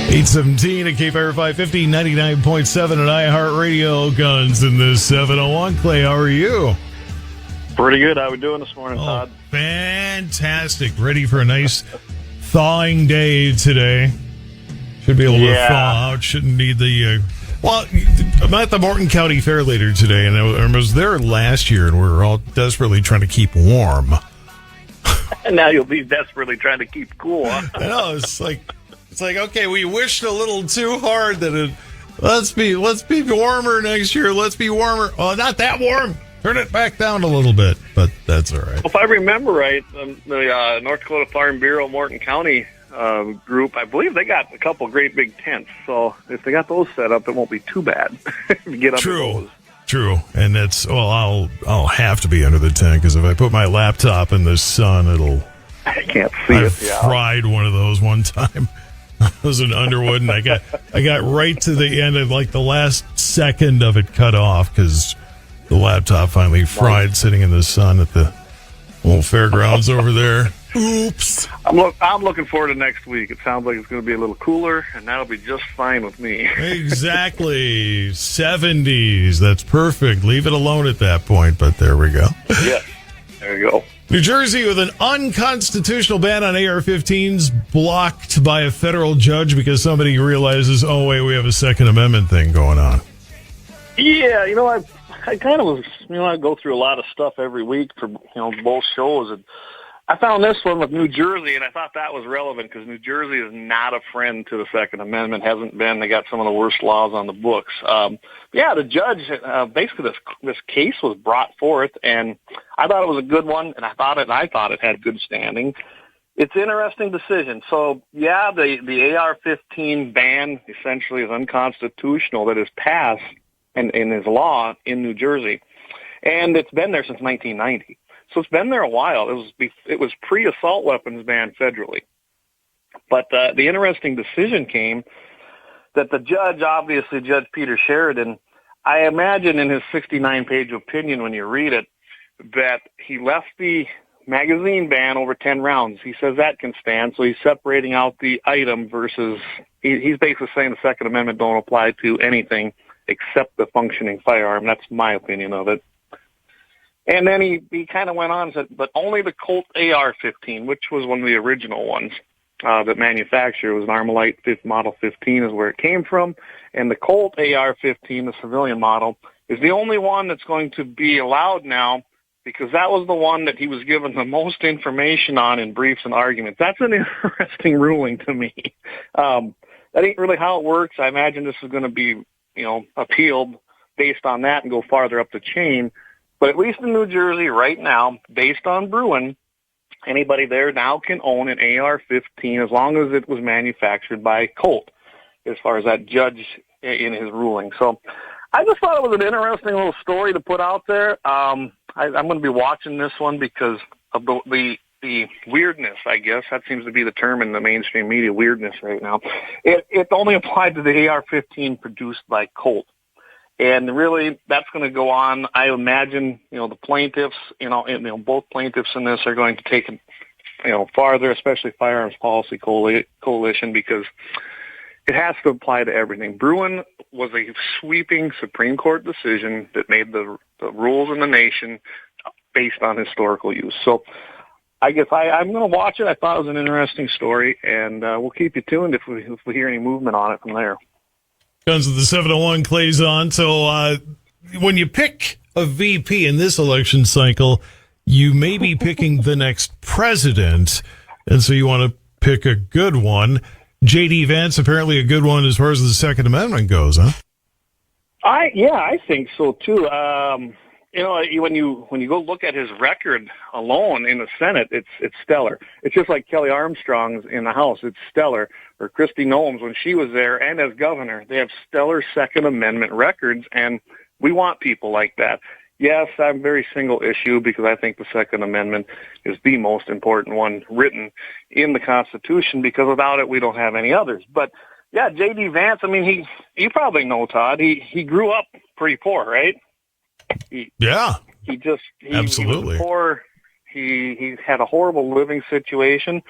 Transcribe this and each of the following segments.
817 at KFire 550, 99.7 at iHeartRadio. Guns in this 701. Clay, how are you? Pretty good. How we doing this morning, Todd? Fantastic. Ready for a nice thawing day today. Should be able to thaw out. Shouldn't need the... Well, I'm at the Morton County Fair later today, and I was there last year, and we were all desperately trying to keep warm. And now you'll be desperately trying to keep cool. I know. It's like, okay, we wished a little too hard that let's be warmer next year. Let's be warmer. Oh, not that warm. Turn it back down a little bit, but that's all right. If I remember right, the North Dakota Farm Bureau Morton County group, I believe they got a couple great big tents. So if they got those set up, it won't be too bad to get under those. True, and that's I'll have to be under the tent because if I put my laptop in the sun, I can't see I it. fried one of those one time. I was in Underwood, and I got right to the end of like the last second of it cut off because the laptop finally fried sitting in the sun at the old fairgrounds over there. Oops. I'm looking forward to next week. It sounds like it's going to be a little cooler, and that'll be just fine with me. Exactly. 70s. That's perfect. Leave it alone at that point, but there we go. Yes. There you go. New Jersey with an unconstitutional ban on AR-15s blocked by a federal judge because somebody realizes, oh, wait, we have a Second Amendment thing going on. Yeah, I kind of was, I go through a lot of stuff every week for, both shows, and I found this one with New Jersey, and I thought that was relevant because New Jersey is not a friend to the Second Amendment, hasn't been. They got some of the worst laws on the books. The judge, basically this case was brought forth, and I thought it was a good one, and I thought it had good standing. It's an interesting decision. So, the AR-15 ban essentially is unconstitutional that is passed and is law in New Jersey, and it's been there since 1990. So it's been there a while. It was pre-assault weapons ban federally. But the interesting decision came that the judge, obviously Judge Peter Sheridan, I imagine in his 69-page opinion when you read it, that he left the magazine ban over 10 rounds. He says that can stand, so he's separating out the item versus he's basically saying the Second Amendment don't apply to anything except the functioning firearm. That's my opinion of it. And then he kind of went on and said, but only the Colt AR-15, which was one of the original ones that manufactured. It was an Armalite Model 15 is where it came from. And the Colt AR-15, the civilian model, is the only one that's going to be allowed now because that was the one that he was given the most information on in briefs and arguments. That's an interesting ruling to me. That ain't really how it works. I imagine this is going to be, appealed based on that and go farther up the chain. But at least in New Jersey right now, based on Bruin, anybody there now can own an AR-15 as long as it was manufactured by Colt, as far as that judge in his ruling. So I just thought it was an interesting little story to put out there. I'm going to be watching this one because of the weirdness, I guess. That seems to be the term in the mainstream media, weirdness right now. It only applied to the AR-15 produced by Colt. And really, that's going to go on. I imagine, the plaintiffs, both plaintiffs in this are going to take it, farther, especially Firearms Policy Coalition, because it has to apply to everything. Bruin was a sweeping Supreme Court decision that made the rules in the nation based on historical use. So I guess I'm going to watch it. I thought it was an interesting story, and we'll keep you tuned if we hear any movement on it from there. Guns of the 701, Clay's on. So when you pick a VP in this election cycle, you may be picking the next president, and so you want to pick a good one. J.D. Vance, apparently a good one as far as the Second Amendment goes, huh? I think so too. When you go look at his record alone in the Senate, it's stellar. It's just like Kelly Armstrong's in the House. It's stellar. Or Kristi Noem's when she was there and as governor. They have stellar Second Amendment records, and we want people like that. Yes, I'm very single issue because I think the Second Amendment is the most important one written in the Constitution because without it, we don't have any others. But yeah, J.D. Vance, you probably know, Todd, he grew up pretty poor, right? He absolutely. Was poor. He had a horrible living situation,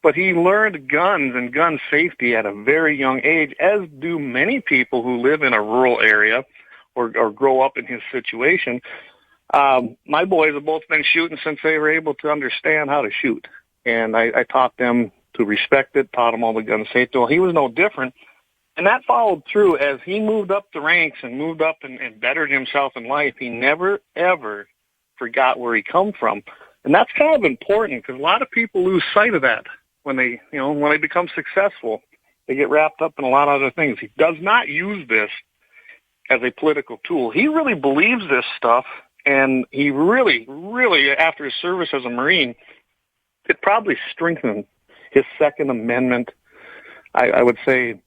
But he learned guns and gun safety at a very young age, as do many people who live in a rural area or grow up in his situation. My boys have both been shooting since they were able to understand how to shoot. And I taught them to respect it, taught them all the gun safety. Well, he was no different. And that followed through as he moved up the ranks and moved up and bettered himself in life. He never, ever forgot where he come from. And that's kind of important because a lot of people lose sight of that when they become successful. They get wrapped up in a lot of other things. He does not use this as a political tool. He really believes this stuff, and he really, really, after his service as a Marine, it probably strengthened his Second Amendment, I would say,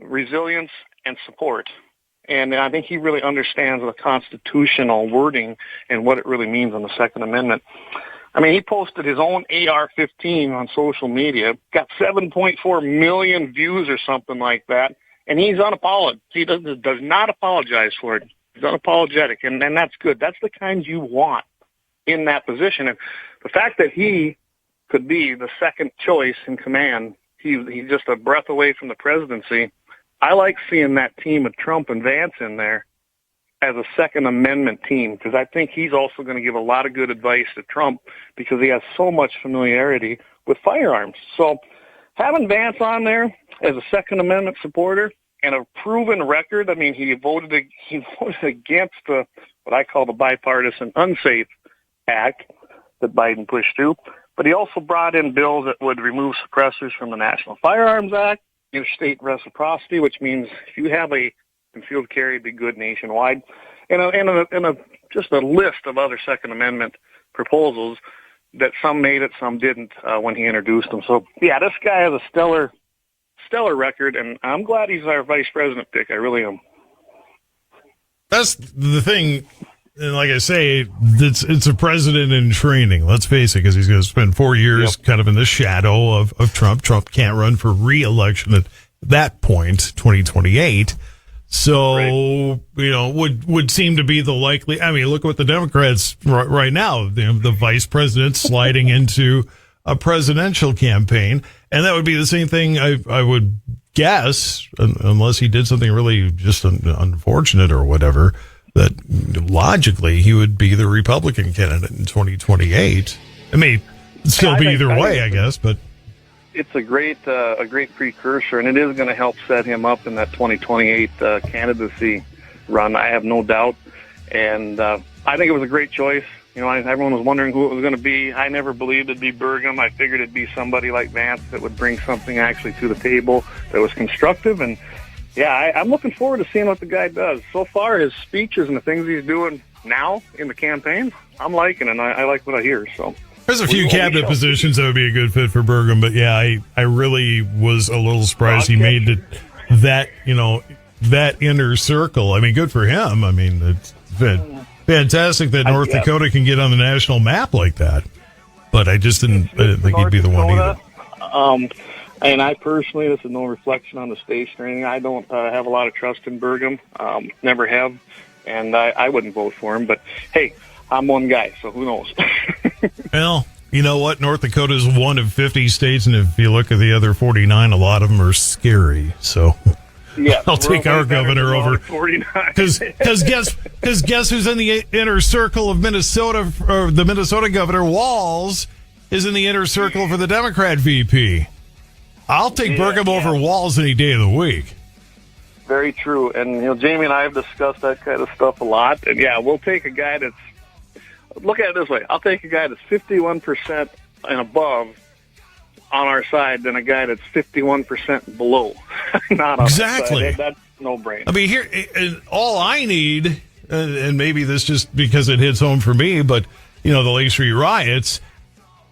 resilience and support. And I think he really understands the constitutional wording and what it really means on the Second Amendment. I mean, he posted his own AR-15 on social media, got 7.4 million views or something like that, and he's unapologetic. He does not apologize for it. He's unapologetic, and that's good. That's the kind you want in that position. And the fact that he could be the second choice in command, he's just a breath away from the presidency. I like seeing that team of Trump and Vance in there as a Second Amendment team, because I think he's also going to give a lot of good advice to Trump because he has so much familiarity with firearms. So having Vance on there as a Second Amendment supporter and a proven record, I mean, he voted against what I call the bipartisan unsafe act that Biden pushed through, but he also brought in bills that would remove suppressors from the National Firearms Act, interstate reciprocity, which means if you have a concealed carry, it'd be good nationwide, and just a list of other Second Amendment proposals that some made it, some didn't when he introduced them. So, yeah, this guy has a stellar record, and I'm glad he's our vice president pick. I really am. That's the thing. And like I say, it's a president in training. Let's face it, because he's going to spend 4 years kind of in the shadow of Trump. Trump can't run for re-election at that point, 2028. So, right. Would seem to be the likely. I mean, look at what the Democrats right now. The vice president sliding into a presidential campaign, and that would be the same thing. I would guess, unless he did something really just unfortunate or whatever, that logically he would be the Republican candidate in 2028. It may still be either way, I guess, but it's a great precursor, and it is going to help set him up in that 2028 candidacy run. I have no doubt, and I think it was a great choice. Everyone was wondering who it was going to be. I never believed it'd be Burgum. I figured it'd be somebody like Vance that would bring something actually to the table that was constructive. And yeah, I'm looking forward to seeing what the guy does. So far, his speeches and the things he's doing now in the campaign, I'm liking, and I like what I hear. So there's a few cabinet positions that would be a good fit for Burgum, but yeah, I really was a little surprised he made it that inner circle. I mean, good for him. I mean, it's fantastic that North Dakota can get on the national map like that. But I just didn't think he'd be the one either. And I personally, this is no reflection on the station or anything, I don't have a lot of trust in Burgum. Never have. And I wouldn't vote for him. But, hey, I'm one guy, so who knows? Well, you know what? North Dakota is one of 50 states, and if you look at the other 49, a lot of them are scary. So yeah, I'll take our governor over. 49. Because guess who's in the inner circle of Minnesota, or the Minnesota governor, Walz, is in the inner circle for the Democrat VP. I'll take Burgum over Walz any day of the week. Very true. And, Jamie and I have discussed that kind of stuff a lot. And, yeah, we'll take a guy that's, look at it this way, I'll take a guy that's 51% and above on our side than a guy that's 51% below. Not on exactly. Our side. That's no brainer. I mean, here, all I need, and maybe this just because it hits home for me, but, the Lake Street riots,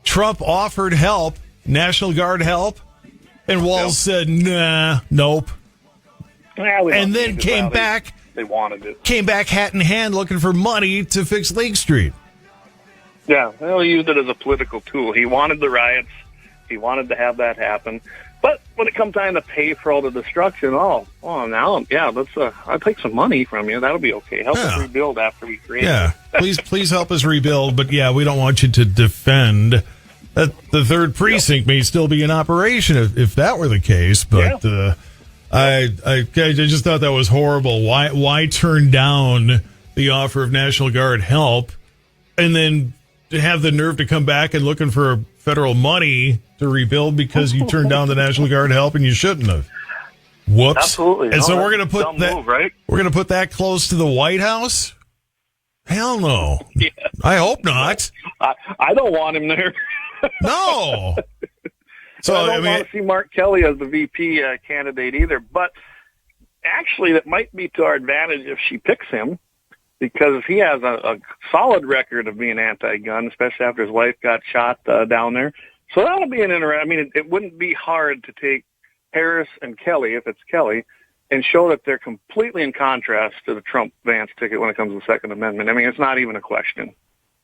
Trump offered help, National Guard help, and Walz said, nah, nope. Yeah, and then came back. They wanted it. Came back hat in hand looking for money to fix Lake Street. Yeah, he used it as a political tool. He wanted the riots. He wanted to have that happen. But when it comes time to pay for all the destruction, I'll take some money from you. That'll be okay. Help us rebuild after we create it. Yeah, please help us rebuild. But, yeah, we don't want you to defend the 3rd precinct may still be in operation if that were the case. But I just thought that was horrible. Why turn down the offer of National Guard help and then to have the nerve to come back and looking for federal money to rebuild because you turned down the National Guard help and you shouldn't have? Whoops. Absolutely. And so we're going to put that move, right? We're going to put that close to the White House? Hell no. Yeah. I hope not. I don't want him there. No. So I don't want to see Mark Kelly as the VP candidate either. But actually, that might be to our advantage if she picks him, because he has a solid record of being anti-gun, especially after his wife got shot down there. So that'll be an interesting. I mean, it wouldn't be hard to take Harris and Kelly, if it's Kelly, and show that they're completely in contrast to the Trump-Vance ticket when it comes to the Second Amendment. I mean, it's not even a question.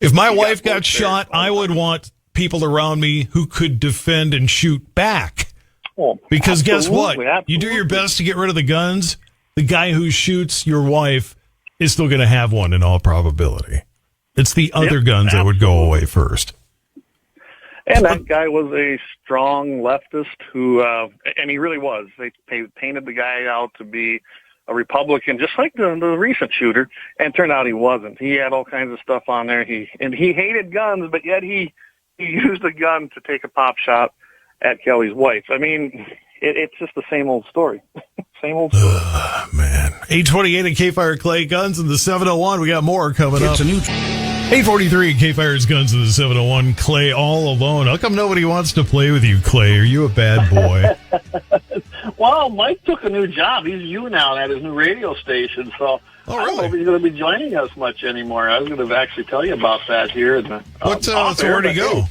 If my wife got shot, I would want people around me who could defend and shoot back. Well, because guess what? Absolutely. You do your best to get rid of the guns, the guy who shoots your wife is still going to have one in all probability. It's the other guns that would go away first. And that guy was a strong leftist who, and he really was. They painted the guy out to be a Republican, just like the recent shooter, and turned out he wasn't. He had all kinds of stuff on there. He hated guns, but yet he used a gun to take a pop shot at Kelly's wife. I mean, it's just the same old story. Same old story. Man. 828 at K-Fire Clay Guns and the 701. We got more coming up. 843 at K-Fire's Guns and the 701. Clay all alone. How come nobody wants to play with you, Clay? Are you a bad boy? Well, Mike took a new job. He's now at his new radio station, so Oh, I don't know if he's going to be joining us much anymore. I was going to actually tell you about that here. So where'd he go?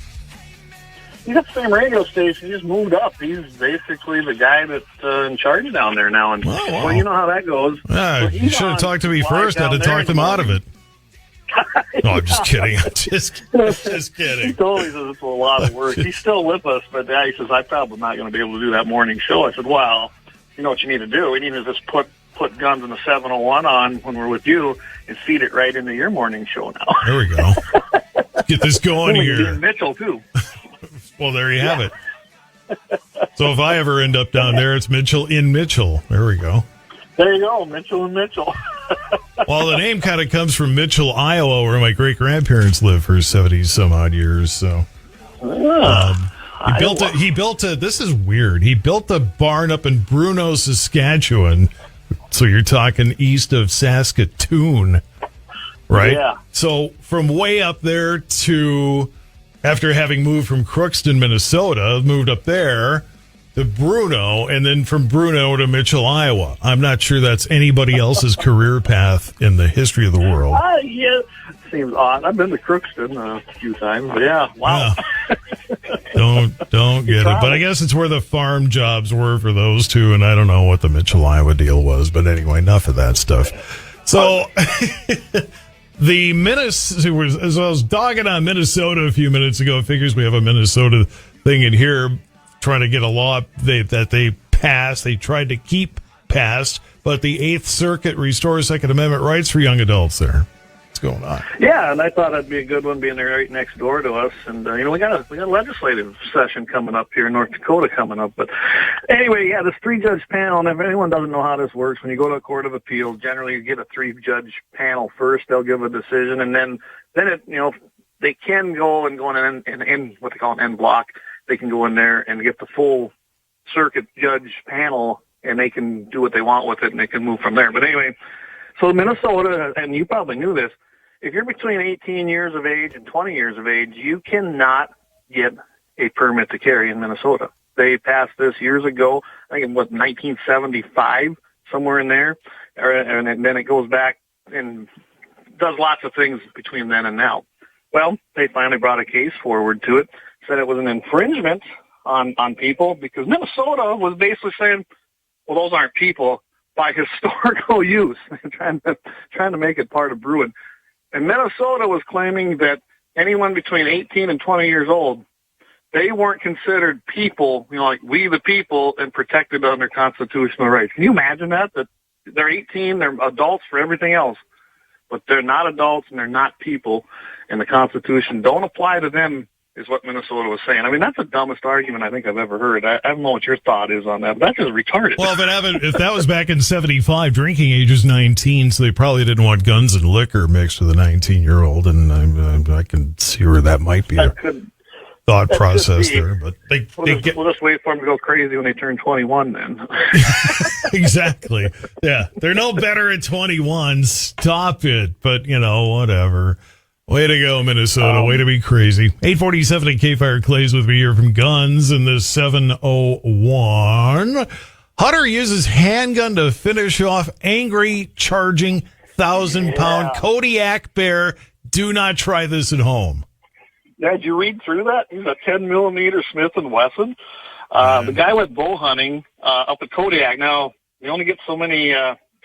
He's at the same radio station. He just moved up. He's basically the guy that's in charge down there now. And well, you know how that goes. You should have talked to me first. I'd have talked him out of it. No, I'm just kidding. I'm just kidding. He told me that it's a lot of work. He's still with us, but he says, I'm probably not going to be able to do that morning show. I said, well, you know what you need to do? We need to just put Guns in the 701 on when we're with you and feed it right into your morning show now. There we go. Get this going here. Mitchell, too. Well, there you have it. So if I ever end up down there, it's Mitchell in Mitchell. There we go. There you go, Mitchell and Mitchell. Well, the name kind of comes from Mitchell, Iowa, where my great-grandparents lived for 70-some-odd years. So he built a, this is weird, he built a barn up in Bruno, Saskatchewan. So you're talking east of Saskatoon, right? Yeah. So from way up there to, after having moved from Crookston, Minnesota, moved up there to Bruno, and then from Bruno to Mitchell, Iowa. I'm not sure that's anybody else's career path in the history of the world. Yeah, seems odd. I've been to Crookston a few times, but yeah, wow. Yeah. Don't get it. But I guess it's where the farm jobs were for those two, and I don't know what the Mitchell, Iowa deal was. But anyway, enough of that stuff. So the Minnesota, as I was dogging on Minnesota a few minutes ago, it figures we have a Minnesota thing in here trying to get a law that they passed. They tried to keep passed, but the Eighth Circuit restores Second Amendment rights for young adults there. What's going on? Yeah, and I thought that'd be a good one being there right next door to us. And, we got a legislative session coming up here in North Dakota coming up. But anyway, yeah, this 3-judge panel, and if anyone doesn't know how this works, when you go to a court of appeals, generally you get a 3-judge panel first. They'll give a decision, and then it, they can go in what they call an en bloc. They can go in there and get the full circuit judge panel, and they can do what they want with it, and they can move from there. But anyway, so Minnesota, and you probably knew this, if you're between 18 years of age and 20 years of age, you cannot get a permit to carry in Minnesota. They passed this years ago, I think in 1975, somewhere in there, and then it goes back and does lots of things between then and now. Well, they finally brought a case forward to it, said it was an infringement on people because Minnesota was basically saying, well, those aren't people by historical use, trying to make it part of Bruin. And Minnesota was claiming that anyone between 18 and 20 years old, they weren't considered people, like we the people, and protected under constitutional rights. Can you imagine that? That they're 18, they're adults for everything else, but they're not adults and they're not people, and the Constitution don't apply to them is what Minnesota was saying. I mean, that's the dumbest argument I think I've ever heard. I don't know what your thought is on that, but that's just retarded. Well, if that was back in 75, drinking age is 19, so they probably didn't want guns and liquor mixed with a 19-year-old, and I can see where that might be thought process there. But we'll just wait for them to go crazy when they turn 21 then. Exactly. Yeah. They're no better at 21. Stop it. But, whatever. Way to go, Minnesota. Way to be crazy. 847 at K-Fire Clay's with me here from Guns in the 701. Hunter uses handgun to finish off angry, charging, 1,000-pound Kodiak bear. Do not try this at home. Yeah, did you read through that? He's a 10-millimeter Smith & Wesson. The guy went bow hunting up at Kodiak. Now, you only get so many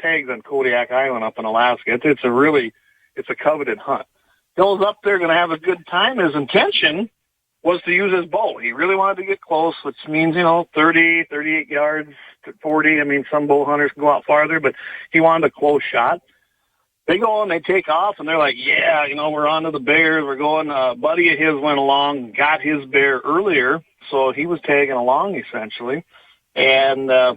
tags on Kodiak Island up in Alaska. It's a coveted hunt. Goes up there, going to have a good time. His intention was to use his bow. He really wanted to get close, which means, 30, 38 yards, 40. I mean, some bow hunters can go out farther, but he wanted a close shot. They go and they take off, and they're like, yeah, we're on to the bears. We're going. A buddy of his went along, got his bear earlier, so he was tagging along, essentially. And, they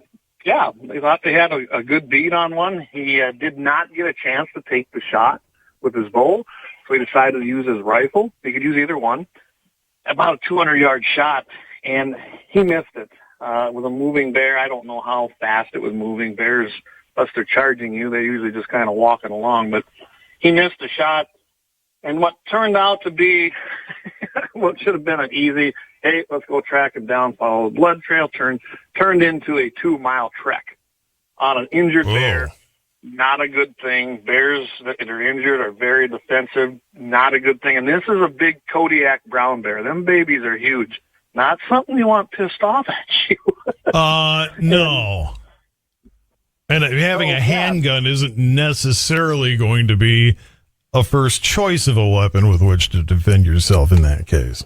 thought they had a good bead on one. He did not get a chance to take the shot with his bow, so he decided to use his rifle. He could use either one. About a 200-yard shot, and he missed it. With a moving bear, I don't know how fast it was moving. Bears, unless they're charging you, they're usually just kind of walking along. But he missed the shot, and what turned out to be what should have been an easy, hey, let's go track him down, follow the blood trail, turned into a 2-mile trek on an injured bear. Not a good thing. Bears that are injured are very defensive. Not a good thing. And this is a big Kodiak brown bear. Them babies are huge. Not something you want pissed off at you. No. And having a handgun isn't necessarily going to be a first choice of a weapon with which to defend yourself in that case.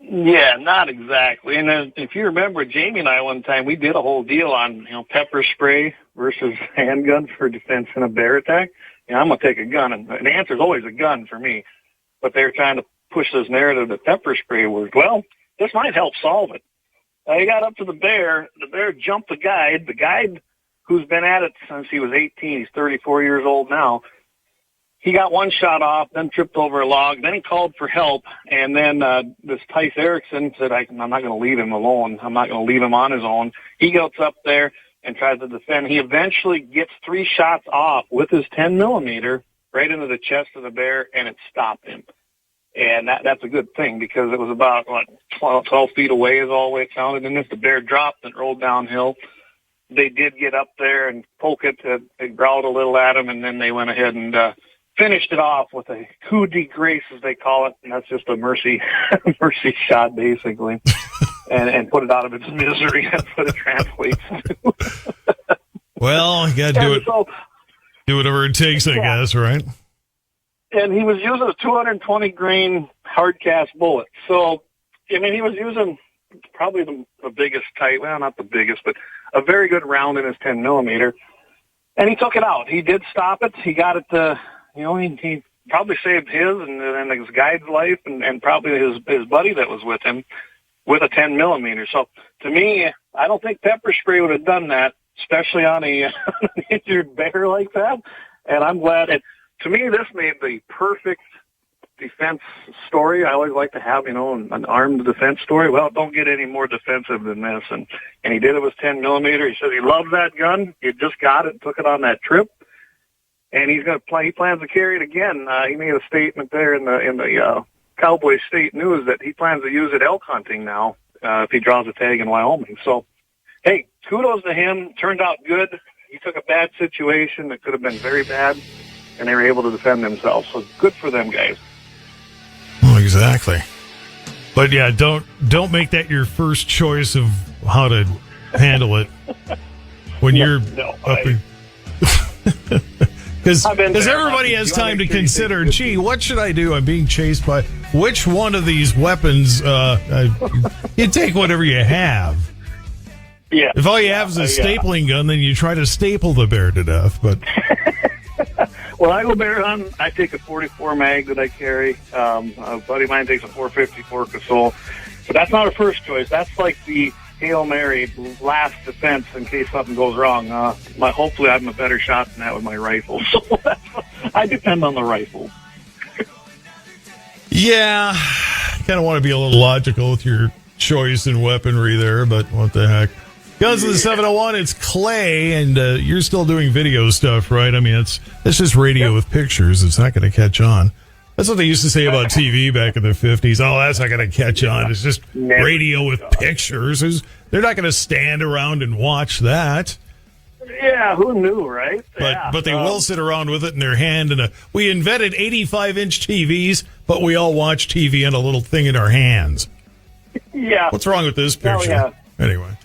Yeah, not exactly. And if you remember, Jamie and I one time, we did a whole deal on, pepper spray versus handgun for defense in a bear attack. I'm going to take a gun. And the answer is always a gun for me. But they're trying to push this narrative that pepper spray worked. Well, this might help solve it. He got up to the bear jumped the guide who's been at it since he was 18. He's 34 years old now. He got one shot off, then tripped over a log, then he called for help, and then this Tice Erickson said, I'm not going to leave him alone. I'm not going to leave him on his own. He gets up there and tries to defend. He eventually gets 3 shots off with his 10-millimeter right into the chest of the bear, and it stopped him. And that's a good thing because it was about, 12 feet away is all the way it sounded. And if the bear dropped and rolled downhill, they did get up there and poke it. It growled a little at him, and then they went ahead and finished it off with a coup de grace, as they call it. And that's just a mercy shot, basically, and put it out of its misery. That's what it translates to. Well, you got to do it. So, do whatever it takes, I guess, right? And he was using a 220-grain hard-cast bullet. So, he was using probably the biggest type, well, not the biggest, but a very good round in his 10-millimeter. And he took it out. He did stop it. He got it he probably saved his and his guide's life and probably his buddy that was with him with a 10-millimeter. So, to me, I don't think pepper spray would have done that, especially on an injured bear like that. And I'm glad it. To me, this made the perfect defense story. I always like to have, an armed defense story. Well, don't get any more defensive than this. And he did it with 10-millimeter. He said he loves that gun. He just got it, took it on that trip, and he plans to carry it again. He made a statement there in the Cowboy State News that he plans to use it elk hunting now if he draws a tag in Wyoming. So, hey, kudos to him. Turned out good. He took a bad situation that could have been very bad, and they were able to defend themselves. So good for them guys. Well, exactly. But yeah, don't make that your first choice of how to handle it when you're up. Because everybody has time to consider, gee, what should I do? I'm being chased by which one of these weapons? You take whatever you have. Yeah. If all you have is a stapling gun, then you try to staple the bear to death. But When I go bear hunting, I take a 44 mag that I carry. A buddy of mine takes a 454 Casol. But that's not our first choice. That's like the Hail Mary, last defense in case something goes wrong. Hopefully I'm a better shot than that with my rifle. So I depend on the rifle. Yeah, kind of want to be a little logical with your choice in weaponry there, but what the heck. Guns of the 701, it's Clay, and you're still doing video stuff, right? I mean, it's just radio with pictures. It's not going to catch on. That's what they used to say about TV back in the 50s. Oh, that's not going to catch on. It's just radio with pictures. They're not going to stand around and watch that. Yeah, who knew, right? But they will sit around with it in their hand. And we invented 85-inch TVs, but we all watch TV on a little thing in our hands. Yeah. What's wrong with this picture? Yeah. Anyway.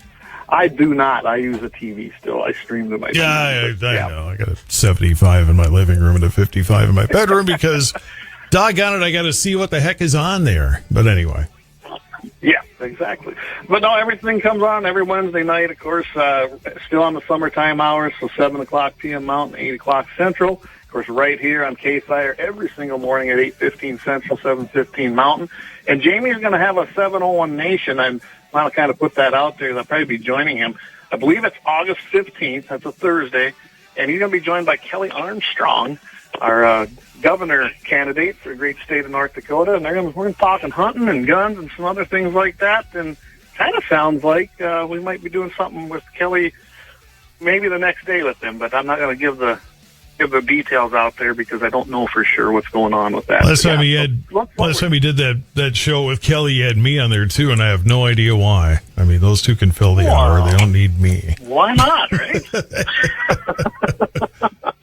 I do not. I use a TV still. I stream to my TV. I know. I got a 75 in my living room and a 55 in my bedroom because, doggone it, I got to see what the heck is on there. But anyway. Yeah, exactly. But no, everything comes on every Wednesday night, of course, still on the summertime hours, so 7 o'clock p.m. Mountain, 8 o'clock Central. Of course, right here on K-Fire every single morning at 8:15 Central, 7:15 Mountain. And Jamie's going to have a 701 Nation. I want to kind of put that out there. I'll probably be joining him. I believe it's August 15th. That's a Thursday. And he's going to be joined by Kelly Armstrong, our governor candidate for the great state of North Dakota. And we're going to talk hunting and guns and some other things like that. And kind of sounds like we might be doing something with Kelly maybe the next day with him. But I'm not going to give the details out there because I don't know for sure what's going on with that. Last time he did that show with Kelly, he had me on there too, and I have no idea why. I mean, those two can fill the hour. They don't need me. Why not, right?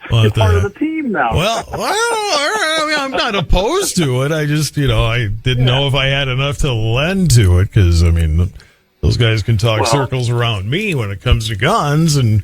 You're part of the team now. Well, I mean, I'm not opposed to it. I just, I didn't know if I had enough to lend to it because, I mean, those guys can talk circles around me when it comes to guns, and